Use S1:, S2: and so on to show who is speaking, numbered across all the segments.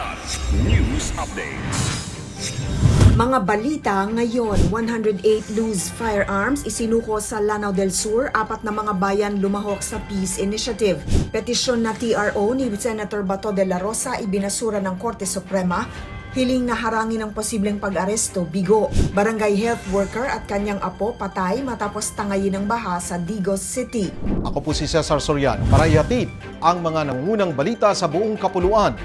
S1: Kilat News Updates.
S2: Mga balita ngayon, 108 loose firearms isinuko sa Lanao del Sur, 4 na mga bayan lumahok sa Peace Initiative. Petisyon na TRO ni Senator Bato de la Rosa ibinasura ng Korte Suprema. Hiling na harangin ang posibleng pag-aresto, bigo. Barangay health worker at kanyang apo patay matapos tangayin ng baha sa Digos City.
S3: Ako po si Cesar Soriano para ihatid ang mga nangungunang balita sa buong kapuluan.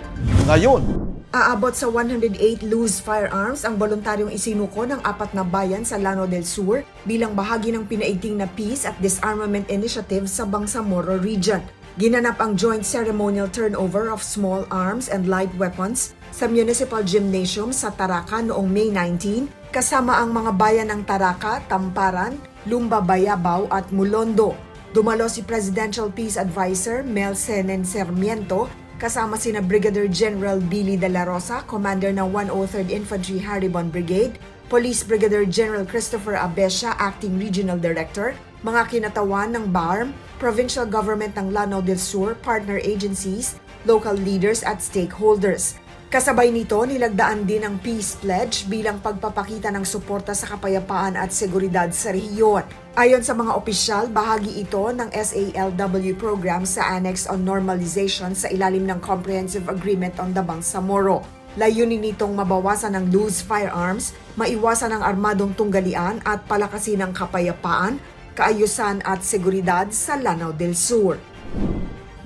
S3: Ngayon,
S2: Aabot sa 108 loose firearms ang voluntaryong isinuko ng 4 na bayan sa Lanao del Sur bilang bahagi ng pinaigting na Peace at Disarmament Initiative sa Bangsamoro Region. Ginanap ang joint ceremonial turnover of small arms and light weapons sa Municipal Gymnasium sa Taraca noong May 19, kasama ang mga bayan ng Taraca, Tamparan, Lumba Bayabaw at Mulondo. Dumalo si Presidential Peace Advisor Mel Senen Sarmiento, kasama sina Brigadier General Billy de la Rosa, Commander ng 103rd Infantry Haribon Brigade, Police Brigadier General Christopher Abesha, Acting Regional Director, mga kinatawan ng BARM, Provincial Government ng Lanao del Sur, partner agencies, local leaders at stakeholders. Kasabay nito, nilagdaan din ang Peace Pledge bilang pagpapakita ng suporta sa kapayapaan at seguridad sa rehiyon. Ayon sa mga opisyal, bahagi ito ng SALW program sa Annex on Normalization sa ilalim ng Comprehensive Agreement on the Bangsamoro. Layunin nitong mabawasan ang loose firearms, maiwasan ang armadong tunggalian at palakasin ang kapayapaan, kaayusan at seguridad sa Lanao del Sur.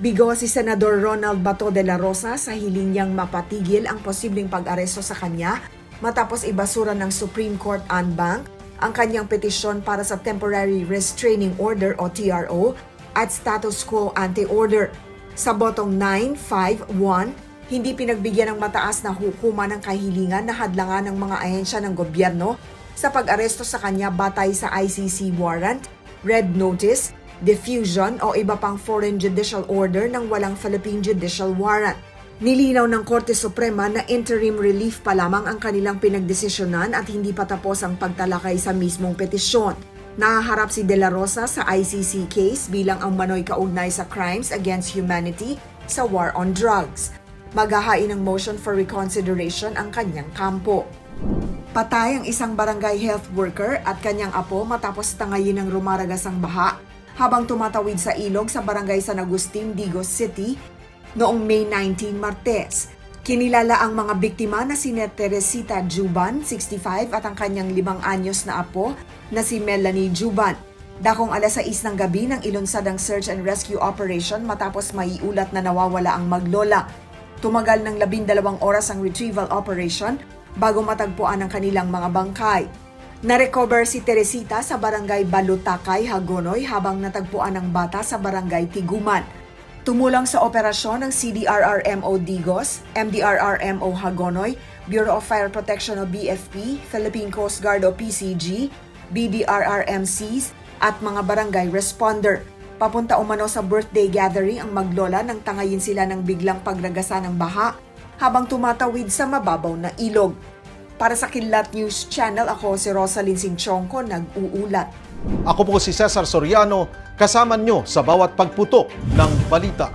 S2: Bigo si Senador Ronald Bato de la Rosa sa hiling niyang mapatigil ang posibleng pag-aresto sa kanya matapos ibasura ng Supreme Court en banc ang kanyang petisyon para sa Temporary Restraining Order o TRO at Status Quo Ante Order. Sa botong 9-5-1, hindi pinagbigyan ng mataas na hukuman ng kahilingan na hadlangan ng mga ahensya ng gobyerno sa pag-aresto sa kanya batay sa ICC warrant, red notice, diffusion o iba pang foreign judicial order ng walang Philippine judicial warrant. Nilinaw ng Korte Suprema na interim relief pa lamang ang kanilang pinagdesisyonan at hindi pa tapos ang pagtalakay sa mismong petisyon. Nahaharap si De La Rosa sa ICC case bilang ang manoy kaugnay sa crimes against humanity sa war on drugs. Maghahain ng motion for reconsideration ang kanyang kampo. Patay ang isang barangay health worker at kanyang apo matapos tangayin ng rumaragasang baha habang tumatawid sa ilog sa barangay San Agustin, Digos City noong May 19, Martes. Kinilala ang mga biktima na si Teresita Juban, 65 at ang kanyang 5 anyos na apo na si Melanie Juban. Dakong alas 6 ng gabi nang ilunsad ang search and rescue operation matapos maiulat na nawawala ang maglola. Tumagal ng 12 oras ang retrieval operation bago matagpuan ang kanilang mga bangkay. Narecover si Teresita sa barangay Balutakay, Hagonoy habang natagpuan ang bata sa barangay Tiguman. Tumulang sa operasyon ng CDRRMO Digos, MDRRMO Hagonoy, Bureau of Fire Protection o BFP, Philippine Coast Guard o PCG, BDRRMCs at mga barangay responder. Papunta umano sa birthday gathering ang maglola nang tangayin sila ng biglang pagragasa ng baha habang tumatawid sa mababaw na ilog. Para sa Kilat News Channel, ako si Rosalyn Sinchonko, nag-uulat.
S3: ako po si Cesar Soriano, kasama nyo sa bawat pagputok ng balita.